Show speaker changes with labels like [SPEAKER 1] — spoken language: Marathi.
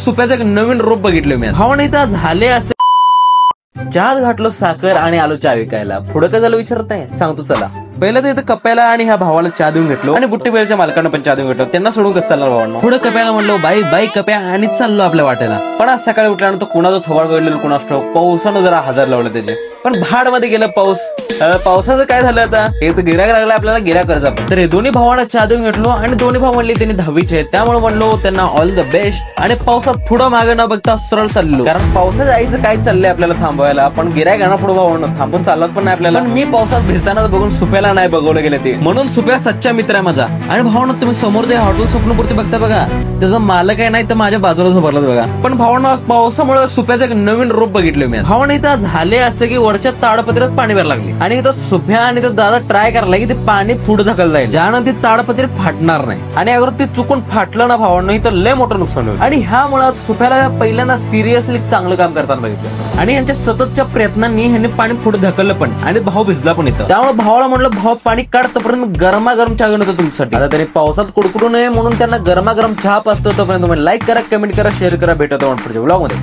[SPEAKER 1] सुप्याचं एक नवीन रूप बघितलं मी. भावाने इथं झाले असे चहात घातलो साखर आणि आलो चहा विकायला. पुढे काय झालं विचारत नाही, सांगतो चला. पहिलं तर इथं कप्याला आणि ह्या भावाला चहा देऊन घेतलो आणि बुट्टी बेलच्या मालकांना पण चहा देऊन घेतलो. त्यांना सोडून कसं चालणार भावांना. पुढे कप्याला म्हणलो बाई बाई कप्या आणि चाललो आपल्या वाटेला. पण आज सकाळी उठल्यानंतर कुणाचं थोबाड गळलेलं कुणाच ठाऊक, पावसानं जरा हजार लावलं त्याचे. पण भाड मध्ये गेलं पाऊस. पावसाचं काय झालं आता, हे तर गिराक लागला आपल्याला गिराक कर्ज. तर हे दोन्ही भावांना चहा देऊन घेतलो आणि दोन्ही भाऊ म्हणले त्यांनी 10वीचे आहेत, त्यामुळे म्हणलो त्यांना ऑल द बेस्ट. आणि पावसात पुढं मागे न बघता सरळ चाललो, कारण पावसाच्या आईचं काय चाललंय आपल्याला थांबवायला. पण गिराक येणार पुढे भावांना थांबून चालत पण नाही आपल्याला. पण मी पावसात भिजताना बघून सुप्याला नाही बघवलं गेले ते, म्हणून सुप्या सच्चा मित्र आहे माझा. आणि भावांना तुम्ही समोर जे हॉटेल स्वप्नपूर्ती बघता बघा, त्याचा मालक आहे नाही तर माझ्या बाजूला उभारलाच बघा. पण भावांना पावसामुळे सुप्याचं एक नवीन रूप बघितलं मी. भावांना इथं झाले असं की वरच्या ताडपत्रीत पाणी भरायला लागले आणि इथं सुप्या आणि तो दादा ट्राय करायला की ते पाणी पुढे ढकललं जाईल, ज्यानं ती ताडपत्री फाटणार नाही. आणि अगर ते चुकून फाटलं ना भावांना इथं लय मोठं नुकसान होईल. आणि ह्यामुळे सुप्याला पहिल्यांदा सिरियसली चांगलं काम करताना बघितलं आणि यांच्या सततच्या प्रयत्नांनी ह्यांनी पाणी पुढे ढकललं पण आणि भाऊ भिजला पण इथं. त्यामुळे भावाला म्हणलं भाऊ पाणी काढ, तोपर्यंत गरमागरम चहा घेऊन होतं तुमच्यासाठी. आता तरी पावसात कुडकुडू नये म्हणून त्यांना गरमागरम चहा पाचतो. तोपर्यंत तुम्ही लाईक करा, कमेंट करा, शेअर करा. भेटतो पुढच्या व्लॉग मध्ये.